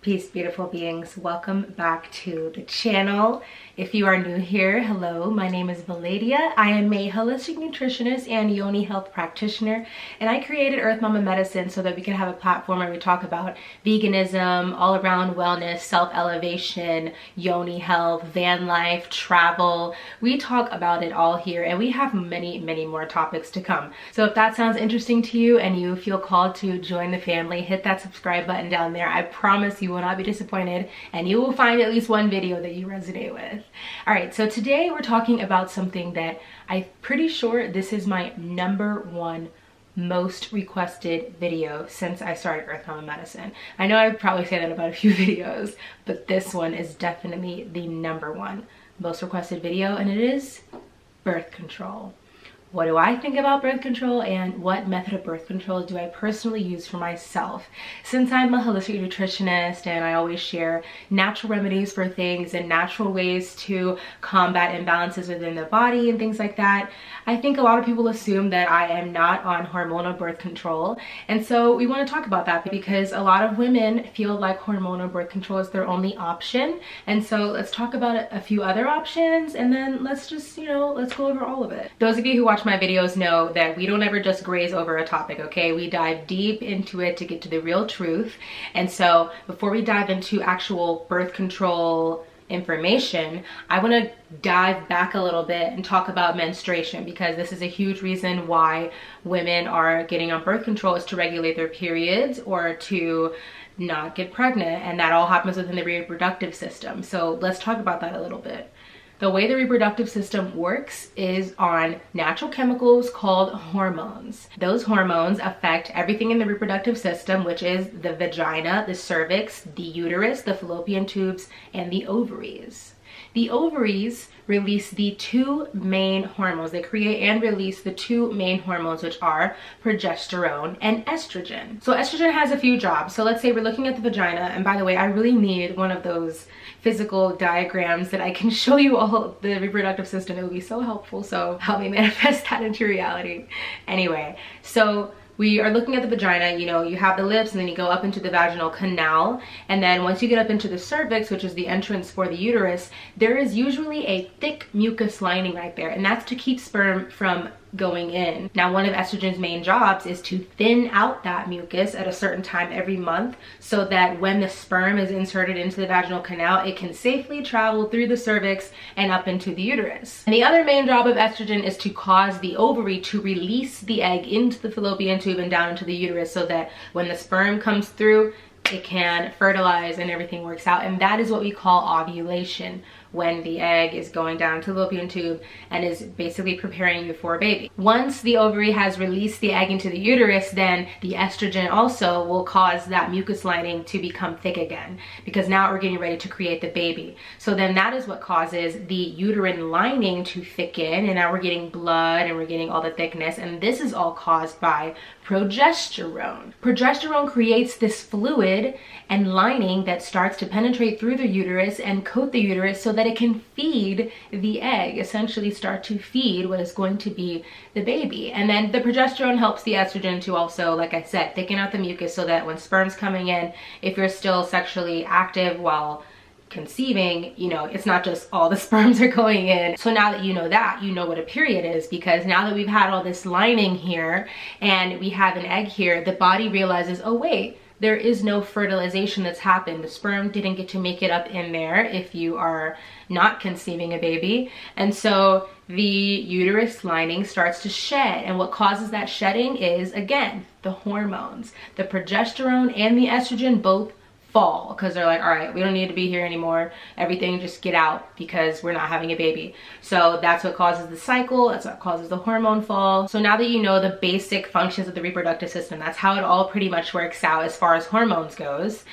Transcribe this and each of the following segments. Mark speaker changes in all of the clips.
Speaker 1: Peace, beautiful beings. Welcome back to the channel. If you are new here, hello, my name is Veladya. I am a holistic nutritionist and yoni health practitioner, and I created Earth Mama Medicine so that we can have a platform where we talk about veganism, all around wellness, self-elevation, yoni health, van life, travel. We talk about it all here, and we have many more topics to come. So if that sounds interesting to you and you feel called to join the family, hit that subscribe button down there. I promise you will not be disappointed, and you will find at least one video that you resonate with. All right, so today we're talking about something that I'm pretty sure this is my #1 most requested video since I started Earth Mama Medicine. I know I probably say that about a few videos, but this one is definitely the #1 most requested video, and it is birth control. What do I think about birth control, and what method of birth control do I personally use for myself? Since I'm a holistic nutritionist and I always share natural remedies for things and natural ways to combat imbalances within the body and things like that, I think a lot of people assume that I am not on hormonal birth control. And so we want to talk about that because a lot of women feel like hormonal birth control is their only option. And so let's talk about a few other options, and then let's just, let's go over all of it. Those of you who watch my videos know that we don't ever just graze over a topic, okay? We dive deep into it to get to the real truth. And so before we dive into actual birth control information, I want to dive back a little bit and talk about menstruation, because this is a huge reason why women are getting on birth control, is to regulate their periods or to not get pregnant, and that all happens within the reproductive system. So let's talk about that a little bit. The way the reproductive system works is on natural chemicals called hormones. Those hormones affect everything in the reproductive system, which is the vagina, the cervix, the uterus, the fallopian tubes, and the ovaries. The ovaries release the two main hormones. They create and release the two main hormones, which are progesterone and estrogen. So estrogen has a few jobs. So let's say we're looking at the vagina, and by the way, I really need one of those physical diagrams that I can show you all the reproductive system. It would be so helpful. So help me manifest that into reality. Anyway, so we are looking at the vagina. You have the lips, and then you go up into the vaginal canal, and then once you get up into the cervix, which is the entrance for the uterus, there is usually a thick mucus lining right there, and that's to keep sperm from going in. Now, one of estrogen's main jobs is to thin out that mucus at a certain time every month, so that when the sperm is inserted into the vaginal canal, it can safely travel through the cervix and up into the uterus. And the other main job of estrogen is to cause the ovary to release the egg into the fallopian tube and down into the uterus, so that when the sperm comes through, it can fertilize and everything works out. And that is what we call ovulation, when the egg is going down to the fallopian tube and is basically preparing you for a baby. Once the ovary has released the egg into the uterus, then the estrogen also will cause that mucus lining to become thick again, because now we're getting ready to create the baby. So then that is what causes the uterine lining to thicken, and now we're getting blood and we're getting all the thickness, and this is all caused by progesterone. Progesterone creates this fluid and lining that starts to penetrate through the uterus and coat the uterus so that it can feed the egg, essentially start to feed what is going to be the baby. And then the progesterone helps the estrogen to also, like I said, thicken out the mucus, so that when sperm's coming in, if you're still sexually active while conceiving, it's not just all the sperms are going in. So now that, you know what a period is, because now that we've had all this lining here and we have an egg here, the body realizes, oh wait, there is no fertilization that's happened. The sperm didn't get to make it up in there if you are not conceiving a baby. And so the uterus lining starts to shed. And what causes that shedding is, again, the hormones. The progesterone and the estrogen both fall, because they're like, all right, we don't need to be here anymore. Everything just get out, because we're not having a baby. So that's what causes the cycle. That's what causes the hormone fall. So now that you know the basic functions of the reproductive system, that's how it all pretty much works out as far as hormones goes,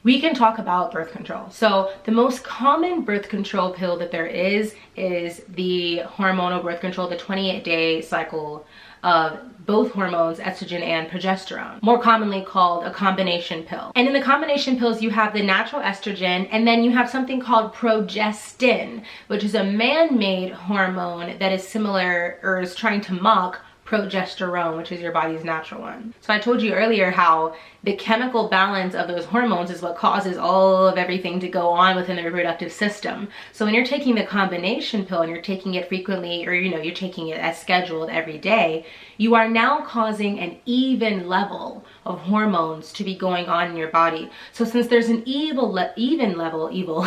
Speaker 1: we can talk about birth control. So the most common birth control pill that there is the hormonal birth control, the 28-day cycle of both hormones, estrogen and progesterone, more commonly called a combination pill. And in the combination pills, you have the natural estrogen, and then you have something called progestin, which is a man-made hormone that is similar, or is trying to mock, progesterone, which is your body's natural one. So I told you earlier how the chemical balance of those hormones is what causes all of everything to go on within the reproductive system. So when you're taking the combination pill and you're taking it frequently, or you're taking it as scheduled every day, you are now causing an even level of hormones to be going on in your body. So since there's an even level,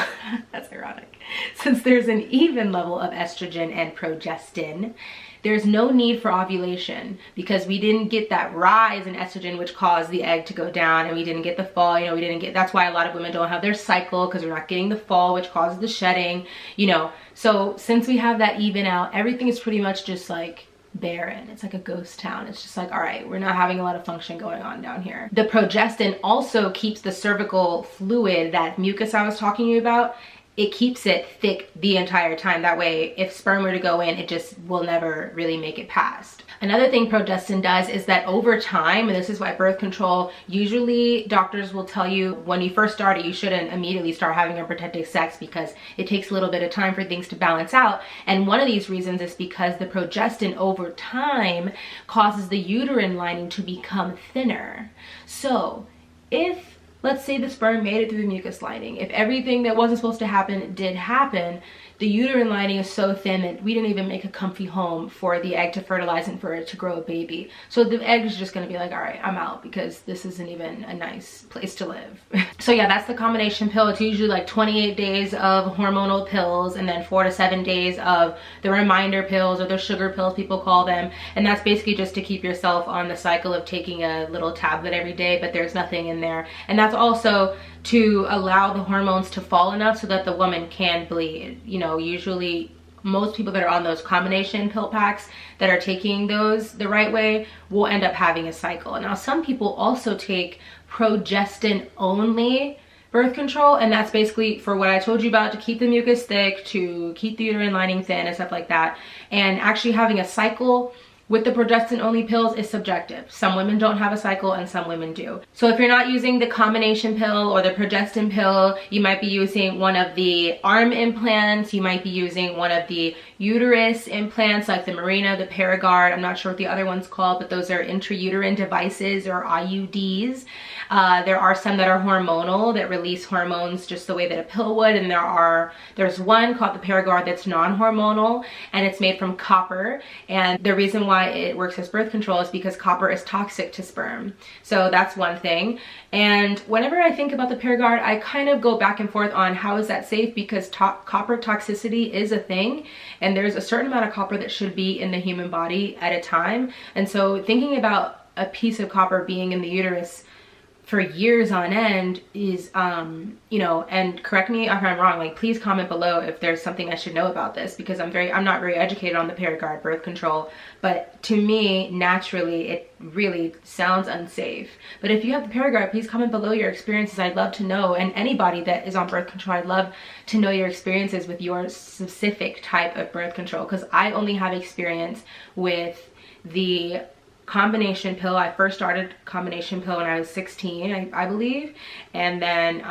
Speaker 1: that's ironic. Since there's an even level of estrogen and progestin, there's no need for ovulation, because we didn't get that rise in estrogen which caused the egg to go down, and we didn't get the fall, that's why a lot of women don't have their cycle, because we're not getting the fall, which causes the shedding, So since we have that even out, everything is pretty much just like barren. It's like a ghost town. It's just like, all right, we're not having a lot of function going on down here. The progestin also keeps the cervical fluid, that mucus I was talking to you about, it keeps it thick the entire time. That way, if sperm were to go in, it just will never really make it past. Another thing progestin does is that over time, and this is why birth control, usually doctors will tell you when you first start it, you shouldn't immediately start having unprotected sex, because it takes a little bit of time for things to balance out. And one of these reasons is because the progestin over time causes the uterine lining to become thinner. So if, let's say, the sperm made it through the mucus lining, if everything that wasn't supposed to happen did happen, the uterine lining is so thin that we didn't even make a comfy home for the egg to fertilize and for it to grow a baby. So the egg is just going to be like, all right, I'm out, because this isn't even a nice place to live. So yeah, that's the combination pill. It's usually like 28 days of hormonal pills, and then 4 to 7 days of the reminder pills, or the sugar pills people call them. And that's basically just to keep yourself on the cycle of taking a little tablet every day, but there's nothing in there. And that's also to allow the hormones to fall enough so that the woman can bleed. Usually most people that are on those combination pill packs that are taking those the right way will end up having a cycle. Now, some people also take progestin only birth control, and that's basically for what I told you about, to keep the mucus thick, to keep the uterine lining thin and stuff like that. And actually having a cycle with the progestin only pills is subjective. Some women don't have a cycle and some women do. So if you're not using the combination pill or the progestin pill, you might be using one of the arm implants, you might be using one of the uterus implants like the Mirena, the Paragard. I'm not sure what the other one's called, but those are intrauterine devices, or IUDs. There are some that are hormonal, that release hormones just the way that a pill would, and there's one called the Paragard that's non-hormonal, and it's made from copper. And the reason why it works as birth control is because copper is toxic to sperm. So that's one thing. And whenever I think about the Paragard, I kind of go back and forth on how is that safe, because copper toxicity is a thing, and there's a certain amount of copper that should be in the human body at a time. And so thinking about a piece of copper being in the uterus for years on end is, and correct me if I'm wrong, like please comment below if there's something I should know about this, because I'm not very educated on the Paragard birth control, but to me, naturally, it really sounds unsafe. But if you have the Paragard, please comment below your experiences. I'd love to know, and anybody that is on birth control, I'd love to know your experiences with your specific type of birth control, because I only have experience with the combination pill. I first started combination pill when I was 16, I believe, and then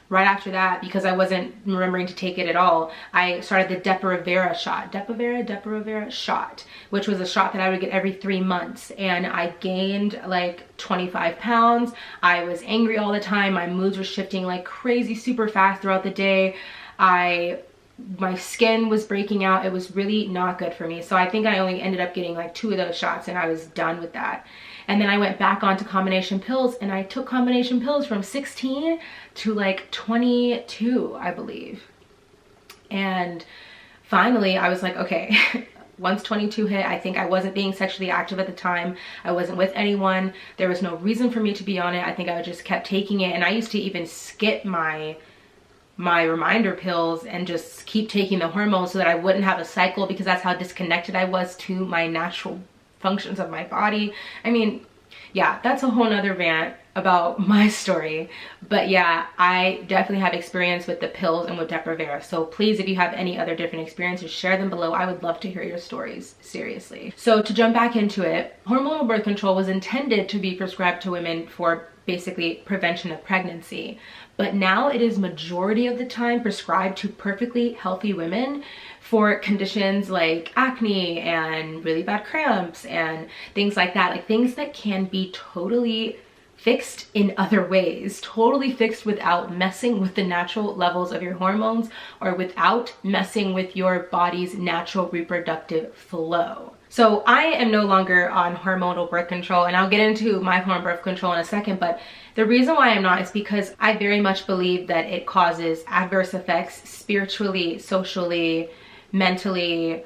Speaker 1: right after that, because I wasn't remembering to take it at all, I started the Depo-Provera shot. Depo-Provera shot, which was a shot that I would get every 3 months, and I gained like 25 pounds. I was angry all the time. My moods were shifting like crazy, super fast throughout the day. My skin was breaking out. It was really not good for me. So I think I only ended up getting like 2 of those shots, and I was done with that. And then I went back onto combination pills, and I took combination pills from 16 to like 22, I believe. And finally I was like, okay, once 22 hit, I think I wasn't being sexually active at the time. I wasn't with anyone. There was no reason for me to be on it. I think I just kept taking it, and I used to even skip my reminder pills and just keep taking the hormones so that I wouldn't have a cycle, because that's how disconnected I was to my natural functions of my body. I mean, yeah, that's a whole nother rant about my story. But yeah, I definitely have experience with the pills and with Depo-Provera. So please, if you have any other different experiences, share them below. I would love to hear your stories, seriously. So to jump back into it, hormonal birth control was intended to be prescribed to women for basically prevention of pregnancy. But now it is majority of the time prescribed to perfectly healthy women for conditions like acne and really bad cramps and things like that, like things that can be totally fixed in other ways, totally fixed without messing with the natural levels of your hormones or without messing with your body's natural reproductive flow. So I am no longer on hormonal birth control, and I'll get into my hormone birth control in a second, but the reason why I'm not is because I very much believe that it causes adverse effects spiritually, socially, mentally.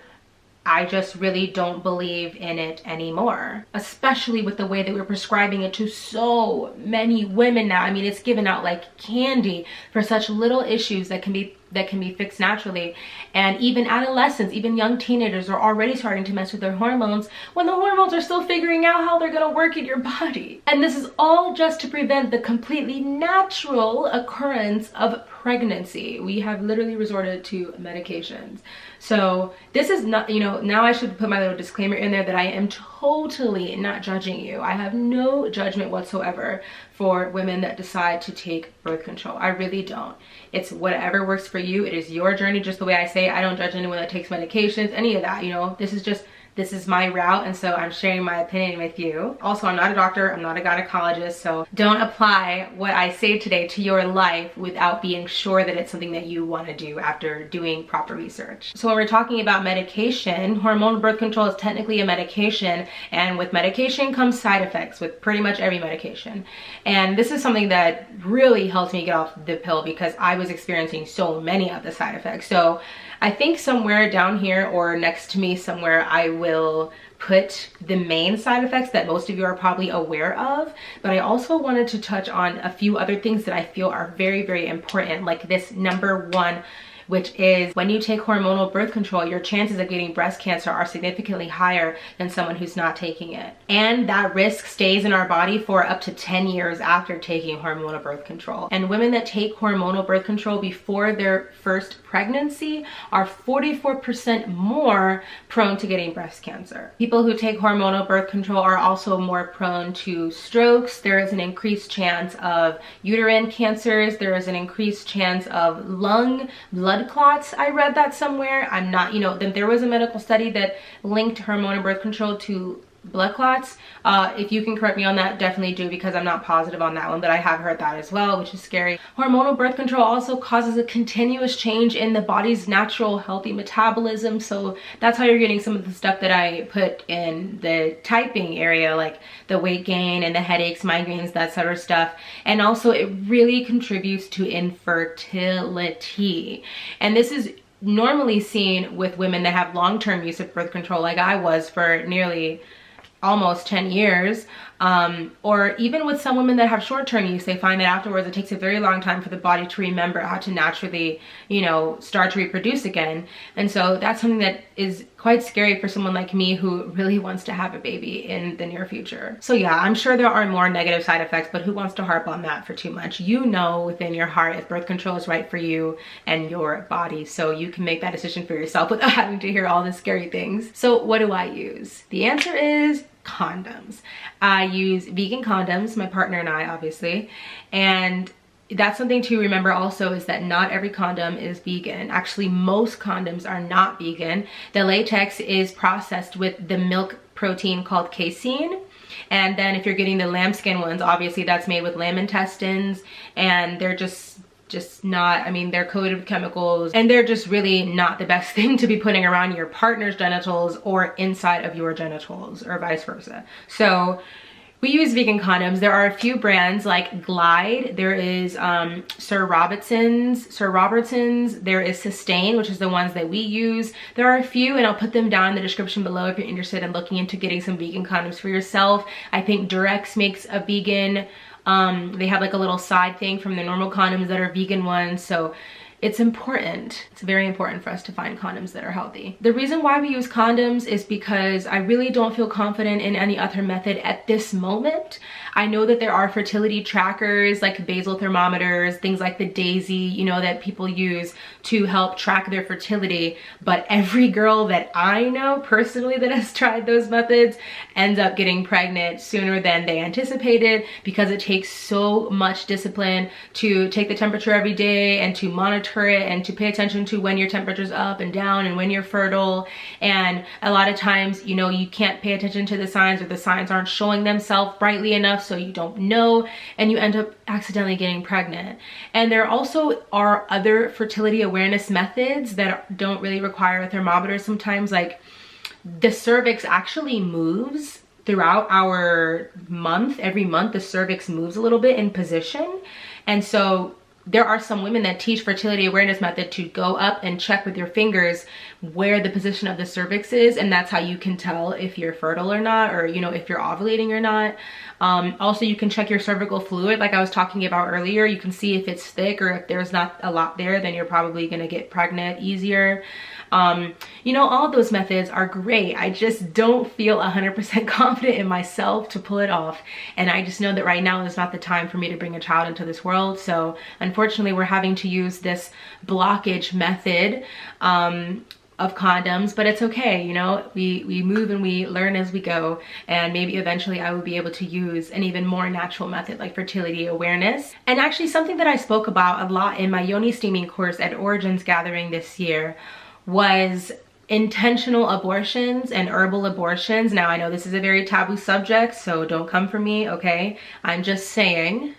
Speaker 1: I just really don't believe in it anymore, especially with the way that we're prescribing it to so many women now. I mean, it's given out like candy for such little issues that can be fixed naturally. And even adolescents, even young teenagers are already starting to mess with their hormones when the hormones are still figuring out how they're gonna work in your body. And this is all just to prevent the completely natural occurrence of pregnancy. We have literally resorted to medications. So this is not, you know, now I should put my little disclaimer in there that I am totally not judging you. I have no judgment whatsoever for women that decide to take birth control. I really don't. It's whatever works for you. It is your journey, just the way I say I don't judge anyone that takes medications, any of that, you know. This is my route, and so I'm sharing my opinion with you. Also, I'm not a doctor, I'm not a gynecologist, so don't apply what I say today to your life without being sure that it's something that you want to do after doing proper research. So when we're talking about medication, hormonal birth control is technically a medication, and with medication comes side effects with pretty much every medication. And this is something that really helped me get off the pill because I was experiencing so many of the side effects. So I think somewhere down here or next to me somewhere I will put the main side effects that most of you are probably aware of, but I also wanted to touch on a few other things that I feel are very, very important, like this number one, which is when you take hormonal birth control, your chances of getting breast cancer are significantly higher than someone who's not taking it. And that risk stays in our body for up to 10 years after taking hormonal birth control. And women that take hormonal birth control before their first pregnancy are 44% more prone to getting breast cancer. People who take hormonal birth control are also more prone to strokes. There is an increased chance of uterine cancers. There is an increased chance of lung, blood clots. I read that somewhere. I'm not, you know, there was a medical study that linked hormonal birth control to blood clots. If you can correct me on that, definitely do, because I'm not positive on that one, but I have heard that as well, which is scary. Hormonal birth control also causes a continuous change in the body's natural healthy metabolism. So that's how you're getting some of the stuff that I put in the typing area, like the weight gain and the headaches, migraines, that sort of stuff. And also it really contributes to infertility. And this is normally seen with women that have long-term use of birth control, like I was for nearly almost 10 years, or even with some women that have short-term use, they find that afterwards it takes a very long time for the body to remember how to naturally, you know, start to reproduce again. And so that's something that is quite scary for someone like me who really wants to have a baby in the near future. So yeah, I'm sure there are more negative side effects, but who wants to harp on that for too much? You know within your heart if birth control is right for you and your body, so you can make that decision for yourself without having to hear all the scary things. So what do I use? The answer is condoms. I use vegan condoms, my partner and I, obviously, and that's something to remember also, is that not every condom is vegan. Actually, most condoms are not vegan. The latex is processed with the milk protein called casein. And then if you're getting the lambskin ones, obviously that's made with lamb intestines, and they're just not, I mean, they're coated with chemicals, and they're just really not the best thing to be putting around your partner's genitals or inside of your genitals, or vice versa. So we use vegan condoms. There are a few brands like Glide. There is Sir Robertson's. There is Sustain, which is the ones that we use. There are a few, and I'll put them down in the description below if you're interested in looking into getting some vegan condoms for yourself. I think Durex makes a vegan, they have like a little side thing from the normal condoms that are vegan ones. So it's important. It's very important for us to find condoms that are healthy. The reason why we use condoms is because I really don't feel confident in any other method at this moment. I know that there are fertility trackers like basal thermometers, things like the Daisy, you know, that people use to help track their fertility. But every girl that I know personally that has tried those methods ends up getting pregnant sooner than they anticipated, because it takes so much discipline to take the temperature every day and to monitor it and to pay attention to when your temperature's up and down and when you're fertile. And a lot of times, you know, you can't pay attention to the signs, or the signs aren't showing themselves brightly enough, so you don't know, and you end up accidentally getting pregnant. And there also are other fertility awareness methods that don't really require a thermometer sometimes. Like the cervix actually moves throughout our month. Every month the cervix moves a little bit in position, and so there are some women that teach fertility awareness method to go up and check with your fingers where the position of the cervix is, and that's how you can tell if you're fertile or not, or, you know, if you're ovulating or not. Also, you can check your cervical fluid like I was talking about earlier. You can see if it's thick, or if there's not a lot there, then you're probably gonna get pregnant easier. You know, all of those methods are great. I just don't feel 100% confident in myself to pull it off. And I just know that right now is not the time for me to bring a child into this world. So unfortunately, we're having to use this blockage method of condoms, but it's okay. You know, we move and we learn as we go, and maybe eventually I will be able to use an even more natural method like fertility awareness. And actually something that I spoke about a lot in my yoni steaming course at Origins Gathering this year was intentional abortions and herbal abortions. Now I know this is a very taboo subject, so don't come for me, okay? I'm just saying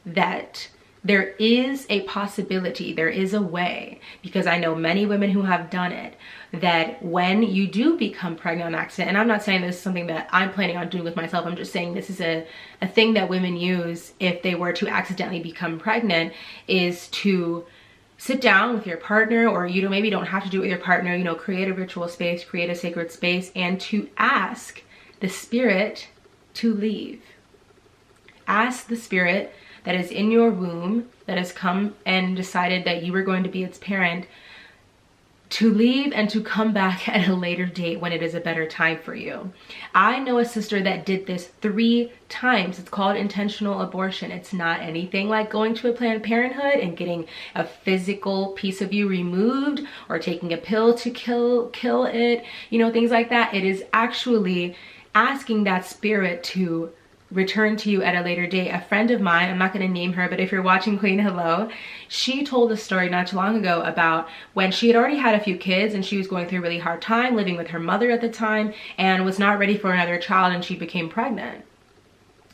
Speaker 1: that there is a possibility, there is a way, because I know many women who have done it, that when you do become pregnant on accident, and I'm not saying this is something that I'm planning on doing with myself, I'm just saying this is a thing that women use if they were to accidentally become pregnant, is to sit down with your partner, or you know, maybe you don't have to do it with your partner, you know, create a ritual space, create a sacred space, and to ask the spirit to leave. Ask the spirit that is in your womb, that has come and decided that you were going to be its parent, to leave and to come back at a later date when it is a better time for you. I know a sister that did this 3 times. It's called intentional abortion. It's not anything like going to a Planned Parenthood and getting a physical piece of you removed, or taking a pill to kill it, you know, things like that. It is actually asking that spirit to return to you at a later date. A friend of mine, I'm not going to name her, but if you're watching, Queen, hello, she told a story not too long ago about when she had already had a few kids and she was going through a really hard time living with her mother at the time and was not ready for another child, and she became pregnant.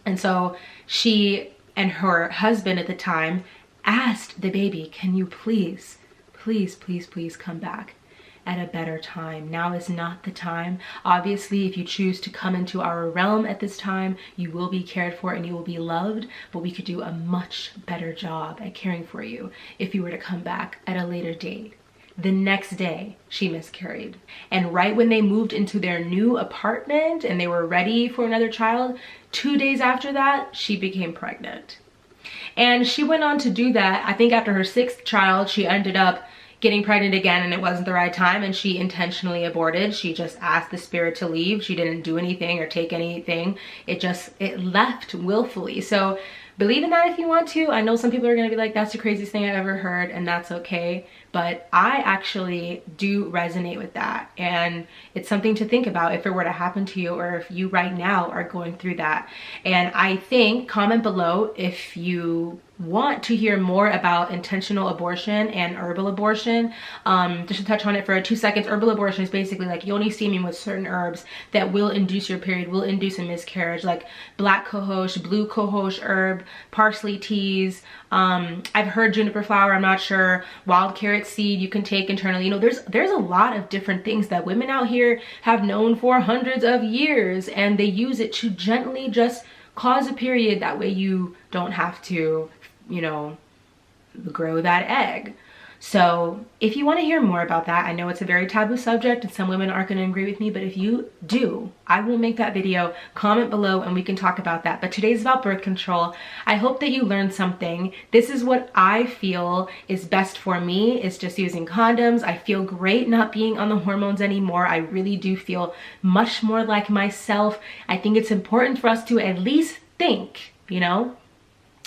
Speaker 1: And so she and her husband at the time asked the baby, can you please come back at a better time? Now is not the time. Obviously, if you choose to come into our realm at this time, you will be cared for and you will be loved, but we could do a much better job at caring for you if you were to come back at a later date. The next day, she miscarried. And right when they moved into their new apartment and they were ready for another child, 2 days after that, she became pregnant. And she went on to do that. I think after her 6th child, she ended up getting pregnant again, and it wasn't the right time, and she intentionally aborted. She just asked the spirit to leave. She didn't do anything or take anything. It left willfully. So believe in that if you want to. I know some people are gonna be like, that's the craziest thing I've ever heard, and that's okay. But I actually do resonate with that, and it's something to think about if it were to happen to you, or if you right now are going through that. And I think, comment below if you want to hear more about intentional abortion and herbal abortion. Just to touch on it for 2 seconds, herbal abortion is basically like yoni steaming with certain herbs that will induce your period, will induce a miscarriage, like black cohosh, blue cohosh herb, parsley teas. I've heard juniper flower, I'm not sure, wild carrot seed you can take internally. You know, there's a lot of different things that women out here have known for hundreds of years, and they use it to gently just cause a period. That way you don't have to, you know, grow that egg. So if you want to hear more about that, I know it's a very taboo subject and some women aren't going to agree with me, but if you do, I will make that video. Comment below and we can talk about that. But today's about birth control. I hope that you learned something. This is what I feel is best for me, is just using condoms. I feel great not being on the hormones anymore. I really do feel much more like myself. I think it's important for us to at least think, you know?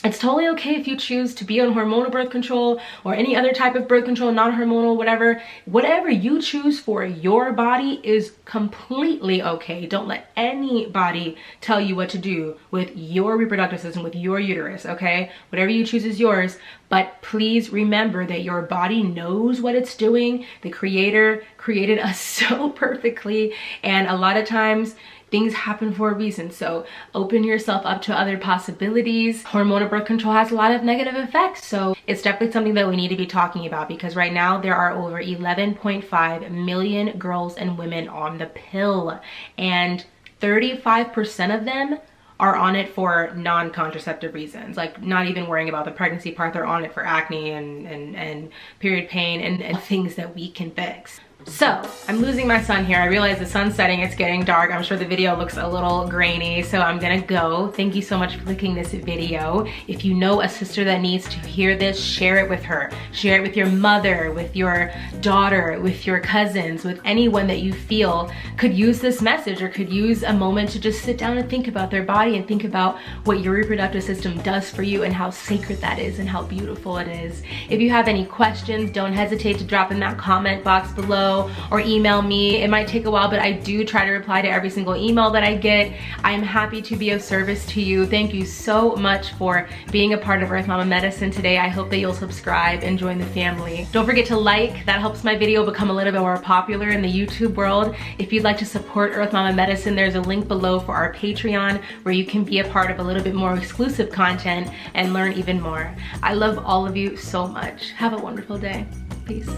Speaker 1: It's totally okay if you choose to be on hormonal birth control or any other type of birth control, non-hormonal, whatever you choose for your body is completely okay. Don't let anybody tell you what to do with your reproductive system, with your uterus, okay? Whatever you choose is yours, but please remember that your body knows what it's doing. The Creator created us so perfectly, and a lot of times things happen for a reason. So open yourself up to other possibilities. Hormonal birth control has a lot of negative effects. So it's definitely something that we need to be talking about, because right now there are over 11.5 million girls and women on the pill, and 35% of them are on it for non-contraceptive reasons, like not even worrying about the pregnancy part. They're on it for acne and period pain and things that we can fix. So I'm losing my son here. I realize the sun's setting, it's getting dark. I'm sure the video looks a little grainy, so I'm gonna go. Thank you so much for clicking this video. If you know a sister that needs to hear this, share it with her. Share it with your mother, with your daughter, with your cousins, with anyone that you feel could use this message or could use a moment to just sit down and think about their body and think about what your reproductive system does for you and how sacred that is and how beautiful it is. If you have any questions, don't hesitate to drop in that comment box below or email me. It might take a while, but I do try to reply to every single email that I get. I'm happy to be of service to you. Thank you so much for being a part of Earth Mama Medicine today. I hope that you'll subscribe and join the family. Don't forget to like. That helps my video become a little bit more popular in the YouTube world. If you'd like to support Earth Mama Medicine, there's a link below for our Patreon where you can be a part of a little bit more exclusive content and learn even more. I love all of you so much. Have a wonderful day. Peace.